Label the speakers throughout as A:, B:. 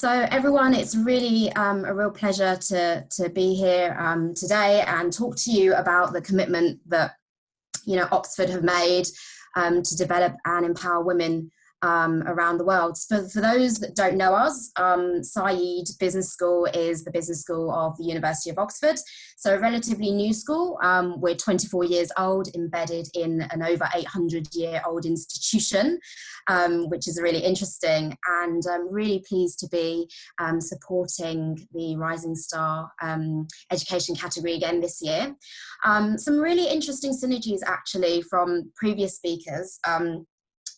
A: So everyone, it's really a real pleasure to be here today and talk to you about the commitment that Oxford have made to develop and empower women around the world. For those that don't know us, Said Business School is the business school of the University of Oxford. So a relatively new school. We're 24 years old, embedded in an over 800-year-old institution, which is really interesting. And I'm really pleased to be supporting the Rising Star education category again this year. Some really interesting synergies actually from previous speakers.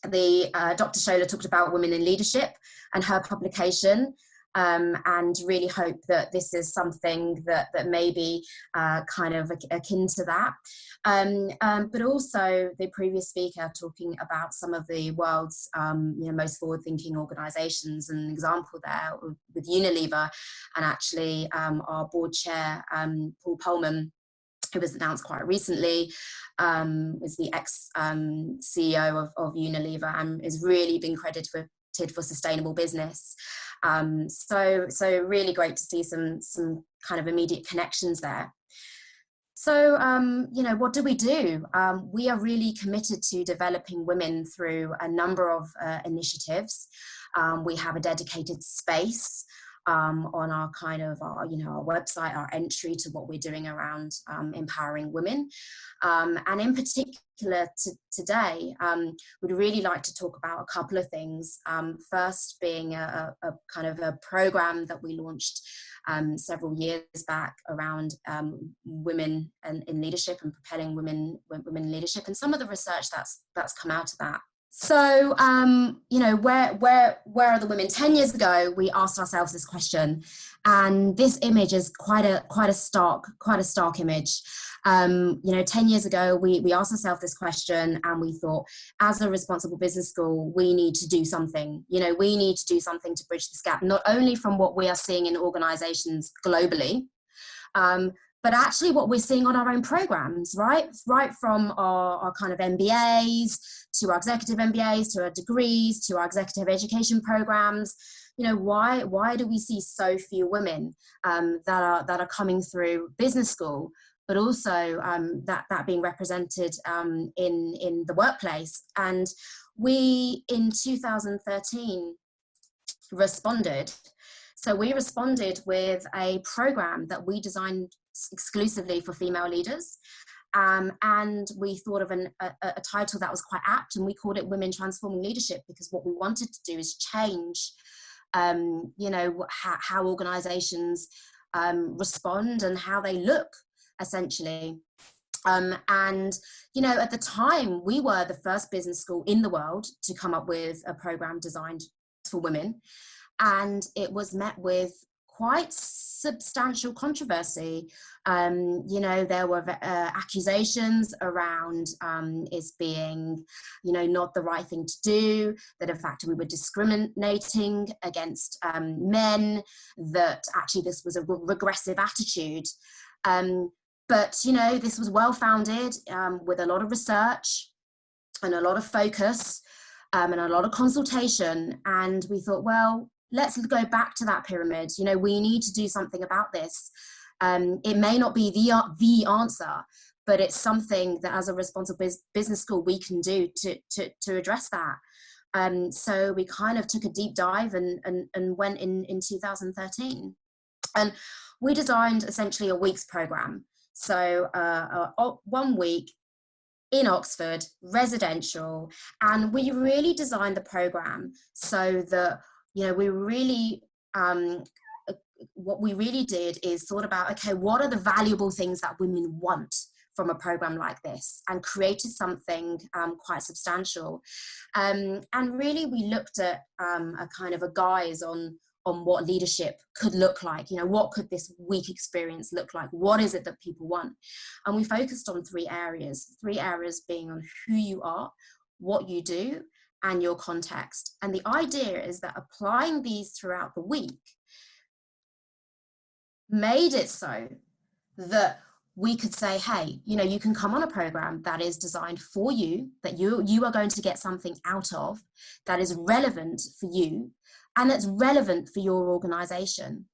A: Dr. Shola talked about women in leadership and her publication, and really hope that this is something that may be kind of akin to that. But also the previous speaker talking about some of the world's most forward-thinking organisations, and an example there with Unilever, and actually our board chair, Paul Polman, who was announced quite recently, was the ex-CEO of Unilever, and is really being credited for sustainable business. So really great to see some kind of immediate connections there. So, what do? We are really committed to developing women through a number of initiatives. We have a dedicated space on our our website, our entry to what we're doing around empowering women. And in particular today, we'd really like to talk about a couple of things. First being a kind of a program that we launched several years back around women in leadership and propelling women in leadership, and some of the research that's come out of that. So, where are the women? 10 years ago, we asked ourselves this question, and this image is quite a stark image. 10 years ago, we asked ourselves this question, and we thought, as a responsible business school, we need to do something. We need to do something to bridge this gap, not only from what we are seeing in organisations globally, but actually what we're seeing on our own programs, right from our kind of MBAs, to our executive MBAs, to our degrees, to our executive education programs. Why do we see so few women that are coming through business school, but also that being represented in the workplace? And we, in 2013, responded. So we responded with a program that we designed exclusively for female leaders. And we thought of a title that was quite apt, and we called it Women Transforming Leadership, because what we wanted to do is change, how organizations respond and how they look, essentially. And, at the time, we were the first business school in the world to come up with a program designed for women. And it was met with quite substantial controversy. There were accusations around it being, not the right thing to do, that in fact we were discriminating against men, that actually this was a regressive attitude. But this was well-founded, with a lot of research and a lot of focus and a lot of consultation. And we thought, well, let's go back to that pyramid. We need to do something about this. It may not be the answer, but it's something that as a responsible business school we can do to address that. So we kind of took a deep dive and went in 2013. And we designed essentially a week's program. So 1 week in Oxford, residential, and we really designed the program so that we really, what we really did is thought about, okay, what are the valuable things that women want from a program like this, and created something quite substantial. And really we looked at a kind of a guise on what leadership could look like. What could this week experience look like? What is it that people want? And we focused on three areas being on who you are, what you do, and your context. And the idea is that applying these throughout the week made it so that we could say, hey, you know, you can come on a program that is designed for you, that you are going to get something out of, that is relevant for you, and that's relevant for your organization.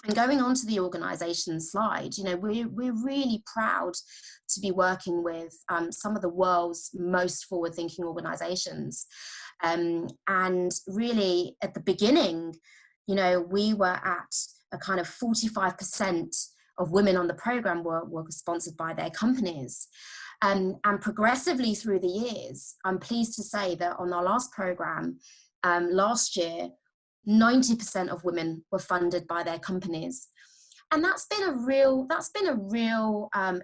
A: And going on to the organization slide, you know, we're really proud to be working with some of the world's most forward-thinking organizations. And really at the beginning, you know, we were at a kind of 45% of women on the program were sponsored by their companies. And progressively through the years, I'm pleased to say that on our last program last year, 90% of women were funded by their companies. And that's been a real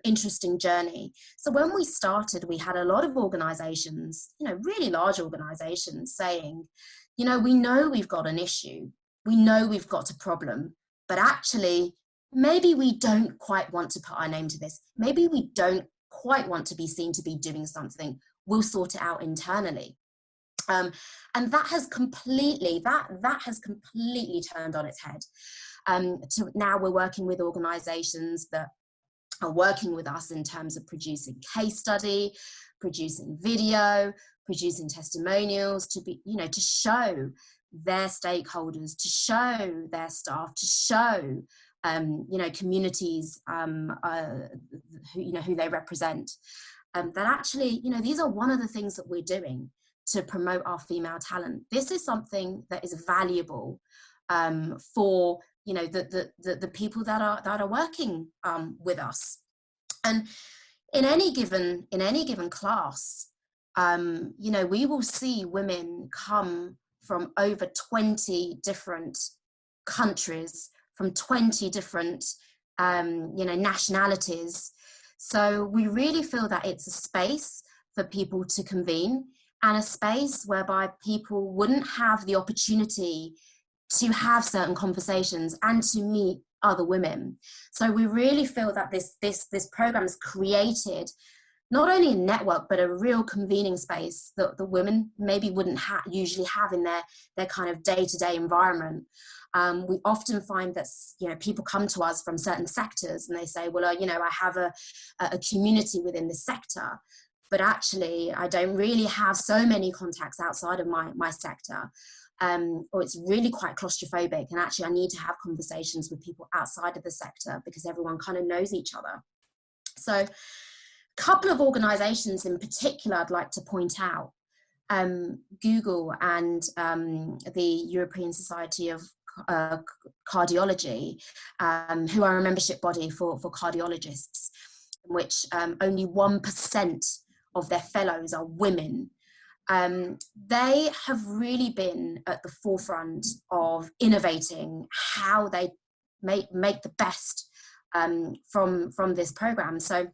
A: interesting journey. So when we started, we had a lot of organizations, you know, really large organizations saying, you know, we know we've got an issue, we know we've got a problem, but actually, maybe we don't quite want to put our name to this. Maybe we don't quite want to be seen to be doing something. We'll sort it out internally. And that has completely turned on its head. So now we're working with organizations that are working with us in terms of producing case study, producing video, producing testimonials to be, you know, to show their stakeholders, to show their staff, to show you know, communities who they represent, that actually, you know, these are one of the things that we're doing to promote our female talent. This is something that is valuable for, you know, the people that are working with us. And in any given class, you know, we will see women come from over 20 different countries, from 20 different you know, nationalities. So we really feel that it's a space for people to convene, and a space whereby people wouldn't have the opportunity to have certain conversations and to meet other women. So we really feel that this program has created not only a network, but a real convening space that the women maybe wouldn't usually have in their kind of day-to-day environment. We often find that, you know, people come to us from certain sectors and they say, well, you know, I have a community within this sector, but actually I don't really have so many contacts outside of my sector. Or it's really quite claustrophobic, and actually I need to have conversations with people outside of the sector because everyone kind of knows each other. So a couple of organizations in particular I'd like to point out, Google and the European Society of Cardiology, who are a membership body for cardiologists, in which only 1% of their fellows are women. They have really been at the forefront of innovating how they make the best from this program. So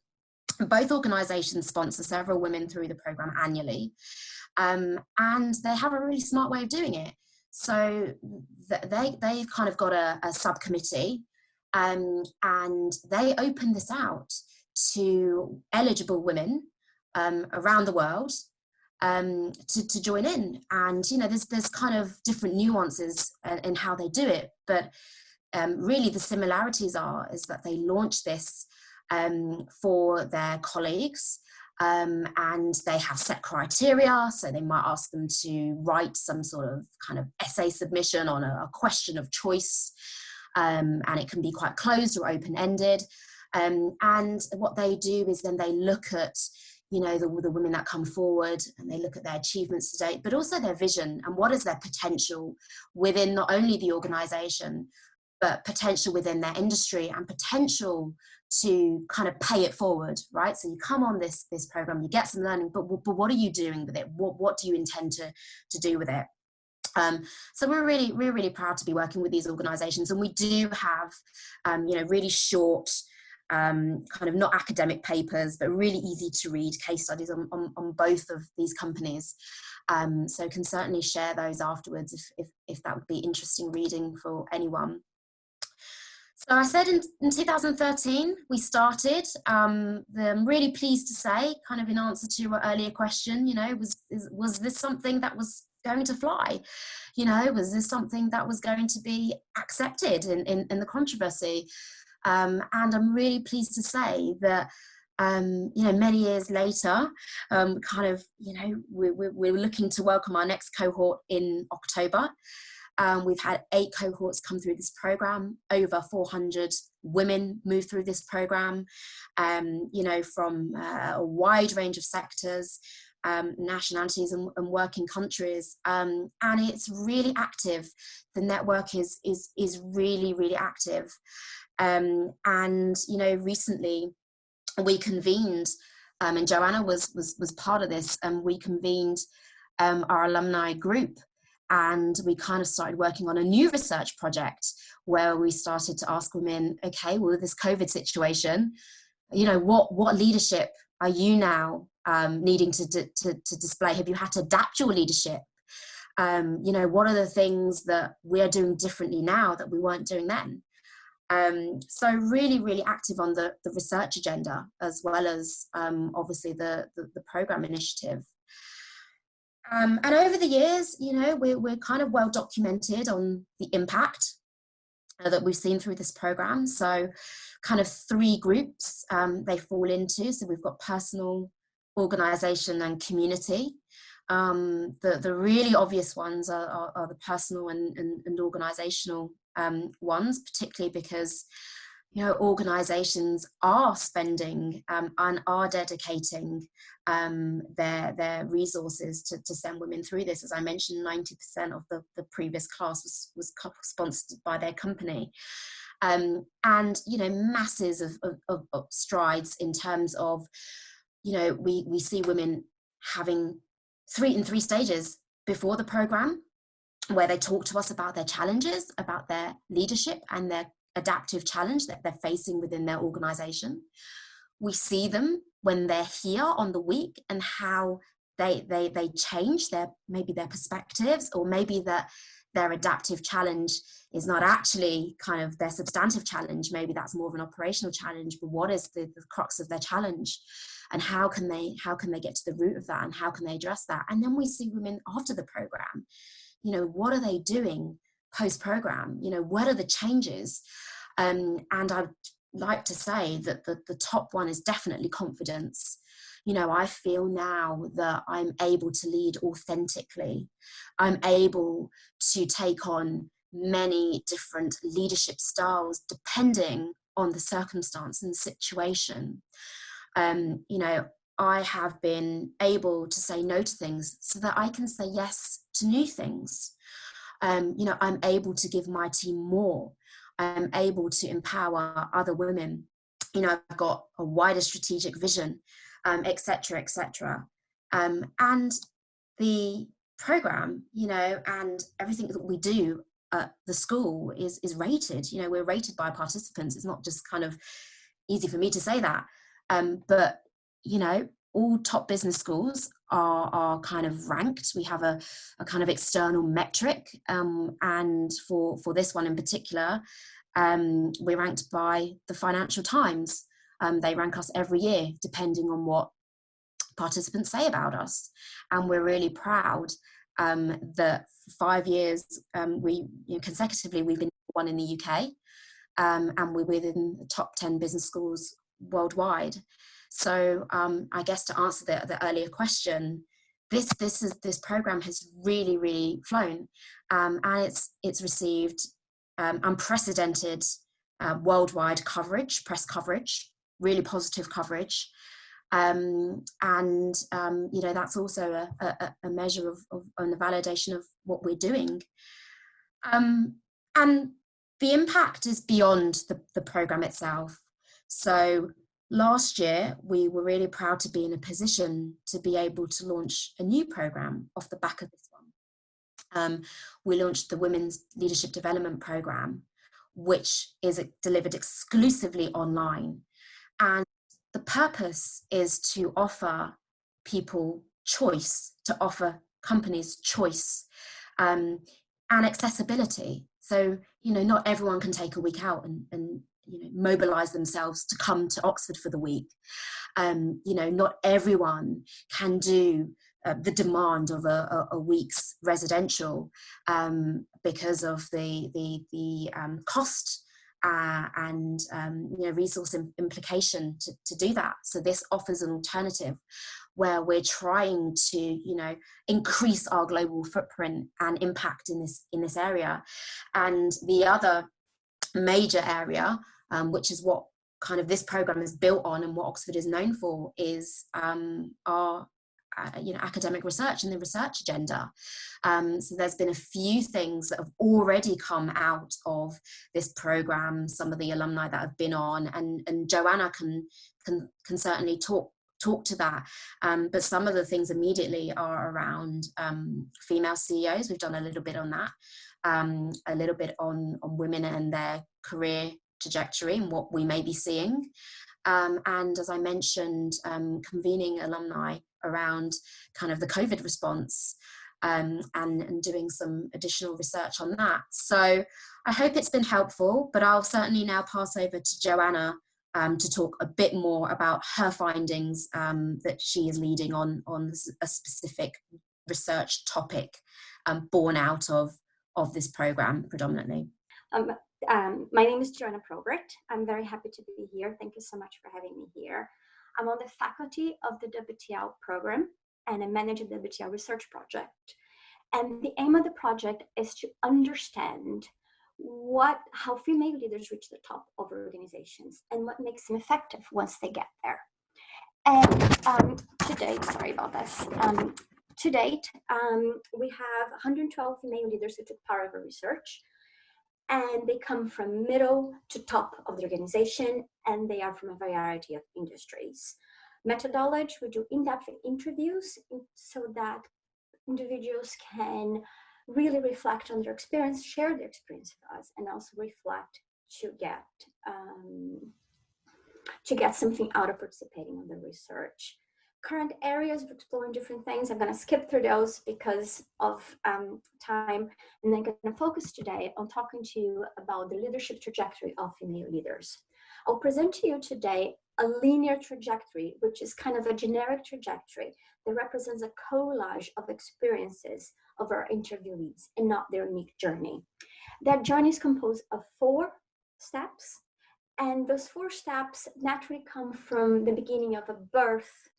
A: both organizations sponsor several women through the program annually, and they have a really smart way of doing it. So they've kind of got a subcommittee, and they open this out to eligible women around the world to join in. And, you know, there's kind of different nuances in how they do it, but really the similarities is that they launch this for their colleagues, and they have set criteria. So they might ask them to write some sort of kind of essay submission on a question of choice, and it can be quite closed or open-ended. And what they do is then they look at, you know, the women that come forward, and they look at their achievements to date, but also their vision and what is their potential within not only the organization, but potential within their industry and potential to kind of pay it forward, right? So you come on this program, you get some learning, but what are you doing with it? What do you intend to do with it? So we're really proud to be working with these organizations, and we do have, you know, really short, kind of not academic papers, but really easy to read case studies on both of these companies. So can certainly share those afterwards if that would be interesting reading for anyone. So I said in 2013, we started. I'm really pleased to say, kind of in answer to your earlier question, you know, was this something that was going to fly? You know, was this something that was going to be accepted in the controversy? And I'm really pleased to say that, many years later, we're looking to welcome our next cohort in October. We've had 8 cohorts come through this program, over 400 women move through this program, from a wide range of sectors, nationalities and working countries, and it's really active. The network is really, really active, and recently we convened, and Joana was part of this, and we convened our alumni group, and we kind of started working on a new research project where we started to ask women, okay, well, with this COVID situation, what leadership are you now needing to display? Have you had to adapt your leadership? What are the things that we're doing differently now that we weren't doing then? So really, really active on the research agenda, as well as obviously the program initiative. And over the years, we're kind of well documented on the impact that we've seen through this program. So kind of 3 groups they fall into. So we've got personal, organization and community. The really obvious ones are the personal and organizational ones, particularly because organizations are spending and are dedicating their resources to send women through this. As I mentioned, 90% of the previous class was sponsored by their company. And masses of strides in terms of, we see women having 3 stages before the program, where they talk to us about their challenges, about their leadership and their adaptive challenge that they're facing within their organization. We see them when they're here on the week, and how they change maybe their perspectives, or maybe that their adaptive challenge is not actually kind of their substantive challenge. Maybe that's more of an operational challenge, but what is the crux of their challenge, and how can they get to the root of that, and how can they address that? And then we see women after the program, what are they doing post-program? What are the changes? And I'd like to say that the top one is definitely confidence. I feel now that I'm able to lead authentically. I'm able to take on many different leadership styles depending on the circumstance and the situation. I have been able to say no to things so that I can say yes to new things. I'm able to give my team more. I'm able to empower other women. I've got a wider strategic vision, etc., etc. And the program, and everything that we do at the school is rated. We're rated by participants. It's not just kind of easy for me to say that, but all top business schools are kind of ranked. We have a kind of external metric, and for this one in particular, we're ranked by the Financial Times. They rank us every year depending on what participants say about us, and we're really proud that for 5 years consecutively we've been one in the UK, and we're within the top 10 business schools worldwide. So I guess to answer the earlier question, this program has really, really flown, and it's received unprecedented worldwide coverage, press coverage, really positive coverage, and that's also a measure of and a validation of what we're doing, and the impact is beyond the program itself. So last year, we were really proud to be in a position to be able to launch a new program off the back of this one. We launched the Women's Leadership Development Program, which is delivered exclusively online. And the purpose is to offer people choice, to offer companies choice, and accessibility. So, not everyone can take a week out and mobilize themselves to come to Oxford for the week. Not everyone can do the demand of a week's residential because of the cost and resource implication to do that. So this offers an alternative where we're trying to increase our global footprint and impact in this area. And the other major area, which is what kind of this program is built on and what Oxford is known for, is our academic research and the research agenda. So there's been a few things that have already come out of this program, some of the alumni that have been on, and Joana can certainly talk to that. But some of the things immediately are around female CEOs. We've done a little bit on that, a little bit on women and their career trajectory and what we may be seeing. And as I mentioned, convening alumni around kind of the COVID response and doing some additional research on that. So I hope it's been helpful, but I'll certainly now pass over to Joana to talk a bit more about her findings that she is leading on a specific research topic born out of this program predominantly.
B: My name is Joana Probert. I'm very happy to be here. Thank you so much for having me here. I'm on the faculty of the WTL program and I manage a WTL research project. And the aim of the project is to understand how female leaders reach the top of organizations and what makes them effective once they get there. And to date, sorry about this. To date, we have 112 female leaders who took part of our research, and they come from middle to top of the organization, and they are from a variety of industries. Methodology, we do in-depth interviews so that individuals can really reflect on their experience, share their experience with us, and also reflect to get something out of participating in the research. Current areas, we're exploring different things. I'm going to skip through those because of time, and I'm going to focus today on talking to you about the leadership trajectory of female leaders. I'll present to you today a linear trajectory, which is kind of a generic trajectory that represents a collage of experiences of our interviewees and not their unique journey. That journey is composed of 4 steps, and those 4 steps naturally come from the beginning of a birth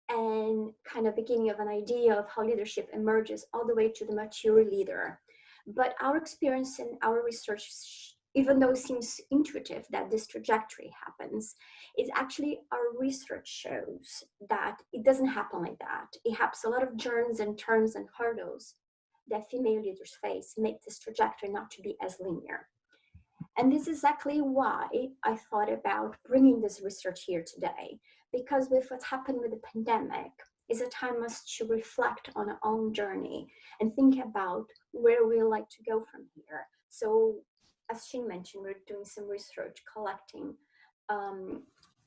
B: and kind of beginning of an idea of how leadership emerges all the way to the mature leader. But our experience and our research, even though it seems intuitive that this trajectory happens, is actually our research shows that it doesn't happen like that. It happens a lot of turns and hurdles that female leaders face make this trajectory not to be as linear. And this is exactly why I thought about bringing this research here today, because with what's happened with the pandemic, is a time us to reflect on our own journey and think about where we like to go from here. So as Shing mentioned, we're doing some research collecting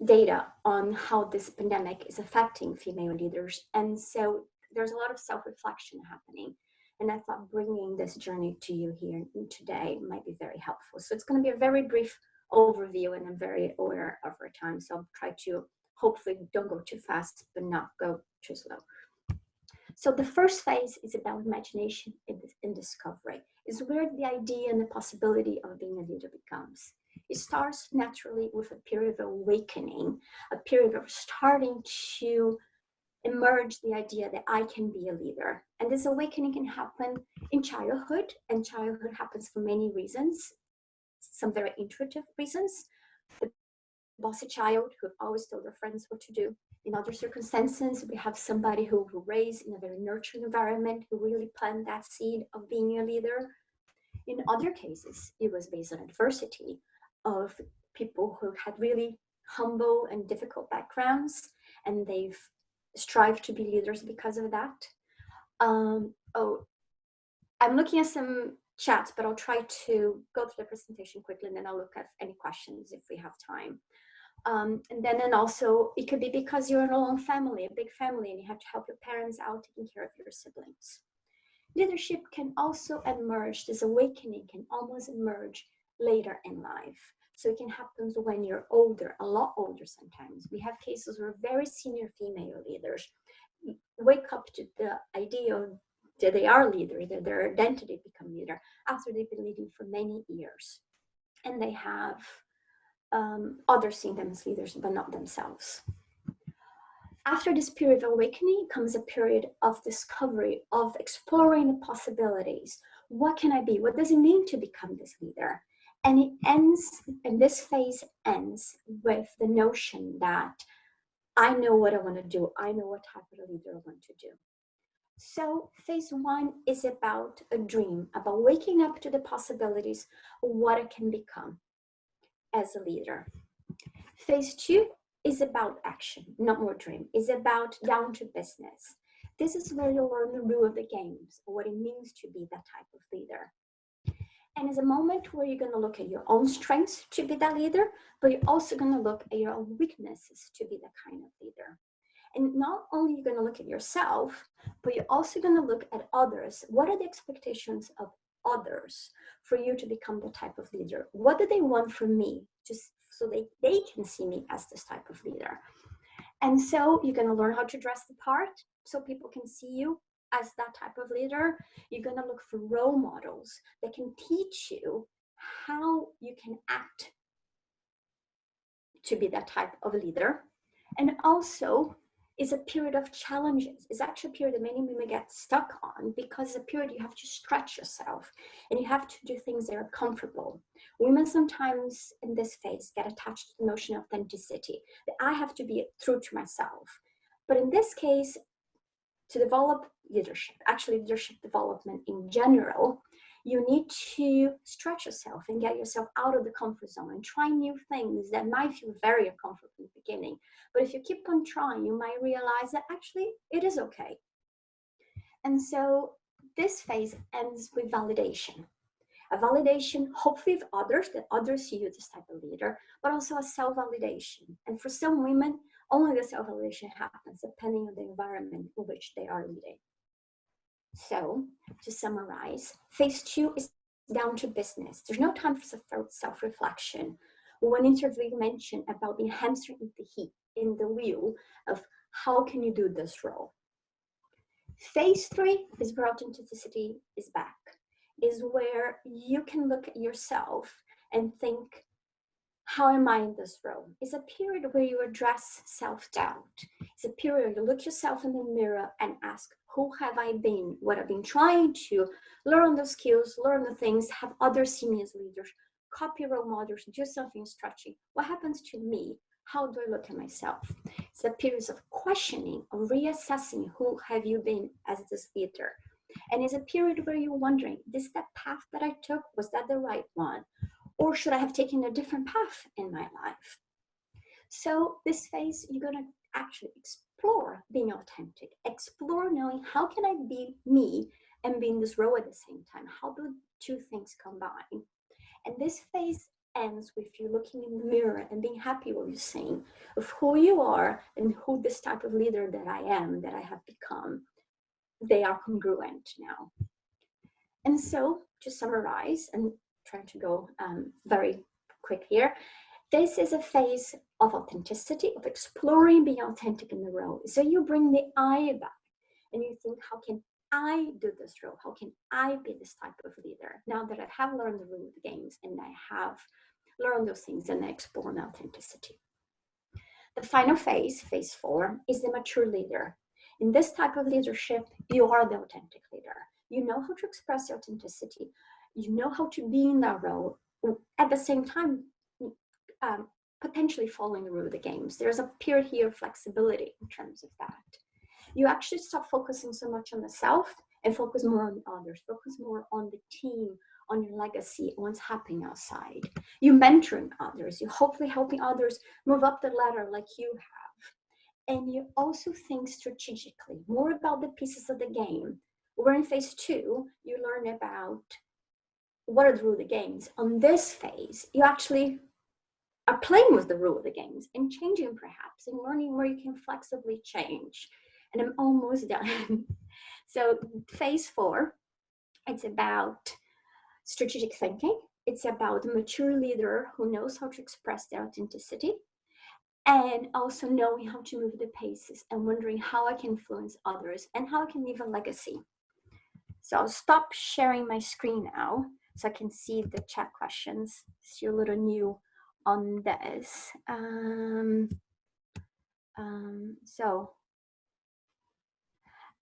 B: data on how this pandemic is affecting female leaders. And so there's a lot of self-reflection happening. And I thought bringing this journey to you here today might be very helpful. So it's going to be a very brief overview, and I'm very aware of our time. So I'll try to hopefully don't go too fast, but not go too slow. So the first phase is about imagination and discovery. Is where the idea and the possibility of being a leader becomes. It starts naturally with a period of awakening, a period of starting to emerge the idea that I can be a leader. And this awakening can happen in childhood, and childhood happens for many reasons, some very intuitive reasons. The bossy child who always told their friends what to do. In other circumstances, we have somebody who was raised in a very nurturing environment, who really planted that seed of being a leader. In other cases, it was based on adversity of people who had really humble and difficult backgrounds, and they've strived to be leaders because of that. I'm looking at some chats, but I'll try to go through the presentation quickly, and then I'll look at any questions if we have time. And then also, it could be because you're in a long family, a big family, and you have to help your parents out taking care of your siblings. Leadership can also emerge, this awakening can almost emerge later in life. So it can happen when you're older, a lot older sometimes. We have cases where very senior female leaders wake up to the idea that they are leader, that their identity become leader after they've been leading for many years. and they have others seeing them as leaders, but not themselves. After this period of awakening comes a period of discovery, of exploring the possibilities. What can I be? What does it mean to become this leader? And it ends, and this phase ends with the notion that I know what I want to do. I know what type of leader I want to do. So phase one is about a dream, about waking up to the possibilities of what I can become as a leader. Phase two is about action, not more dream. It's about down to business. This is where you learn the rule of the games, or what it means to be that type of leader. And it's a moment where you're going to look at your own strengths to be that leader, but you're also going to look at your own weaknesses to be that kind of leader. And not only are you going to look at yourself, but you're also going to look at others. What are the expectations of others for you to become the type of leader? What do they want from me, just so they can see me as this type of leader? And so you're going to learn how to dress the part so people can see you as that type of leader. You're going to look for role models that can teach you how you can act to be that type of leader. And also, is a period of challenges. It's actually a period that many women get stuck on, because it's a period you have to stretch yourself and you have to do things that are comfortable. Women sometimes in this phase get attached to the notion of authenticity, that I have to be true to myself. But in this case, to develop leadership, actually leadership development in general, you need to stretch yourself and get yourself out of the comfort zone and try new things that might feel very uncomfortable in the beginning. But if you keep on trying, you might realize that actually it is okay. And so this phase ends with validation. A validation, hopefully of others, that others see you as this type of leader, but also a self-validation. And for some women, only the self-validation happens depending on the environment in which they are leading. So, to summarize, phase two is down to business. There's no time for self-reflection. One interview mentioned about being hamstrung in the heat, in the wheel of how can you do this role. Phase three is where authenticity is back, is where you can look at yourself and think, how am I in this role? It's a period where you address self-doubt. It's a period where you look yourself in the mirror and ask, who have I been? What I've been trying to learn the skills, learn the things, have others see me as leaders, copy role models, do something stretching. What happens to me? How do I look at myself? It's a period of questioning, of reassessing who have you been as this leader. And it's a period where you're wondering, is that path that I took, was that the right one? Or should I have taken a different path in my life? So this phase, you're going to actually explore being authentic, explore knowing how can I be me and be in this role at the same time? How do two things combine? And this phase ends with you looking in the mirror and being happy with what you're saying, of who you are and who this type of leader that I am, that I have become. They are congruent now. And so to summarize, and trying to go very quick here, this is a phase of authenticity, of exploring being authentic in the role. So you bring the I back and you think, how can I do this role? How can I be this type of leader? Now that I have learned the rule of the games and I have learned those things, and I explore my authenticity. The final phase, phase four, is the mature leader. In this type of leadership, you are the authentic leader. You know how to express your authenticity. You know how to be in that role. At the same time, potentially following the rule of the games. There's a period here of flexibility in terms of that. You actually stop focusing so much on the self and focus more on others, focus more on the team, on your legacy, on what's happening outside. You mentoring others, you hopefully helping others move up the ladder like you have. And you also think strategically, more about the pieces of the game. We're in phase two, you learn about what are the rule of the games. On this phase, you actually are playing with the rule of the games and changing perhaps, and learning where you can flexibly change. And I'm almost done. So phase four, it's about strategic thinking. It's about a mature leader who knows how to express their authenticity, and also knowing how to move the paces and wondering how I can influence others and how I can leave a legacy. So I'll stop sharing my screen now. so I can see the chat questions. Still a little new on this.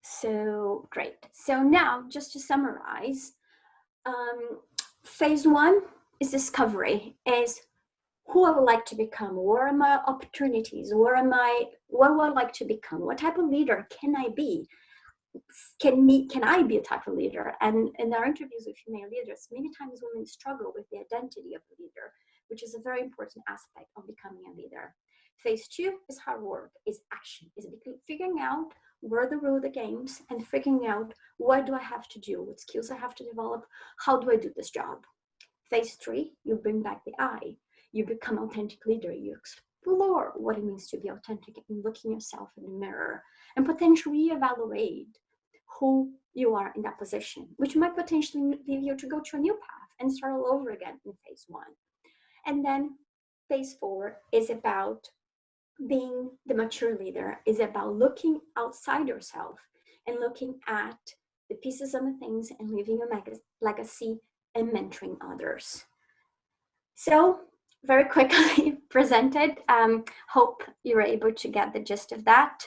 B: So great. So now, just to summarize, phase one is discovery, is who I would like to become, what are my opportunities, what would I like to become, what type of leader can I be? Can I be a type of leader? And in our interviews with female leaders, many times women struggle with the identity of a leader, which is a very important aspect of becoming a leader. Phase two is hard work, is action, is figuring out where are the rule of the games and figuring out what do I have to do, what skills I have to develop, how do I do this job. Phase three, you bring back the I. You become authentic leader. You explore what it means to be authentic and looking yourself in the mirror and potentially evaluate who you are in that position, which might potentially lead you to go to a new path and start all over again in phase one. And then phase four is about being the mature leader, is about looking outside yourself and looking at the pieces of the things and leaving a legacy and mentoring others. So very quickly presented. Hope you're able to get the gist of that.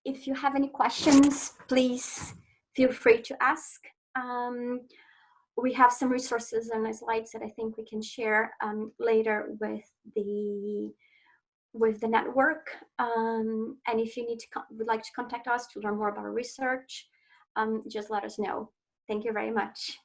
B: If you have any questions, please feel free to ask. We have some resources and the slides that I think we can share later with the network. And if you would like to contact us to learn more about our research, just let us know. Thank you very much.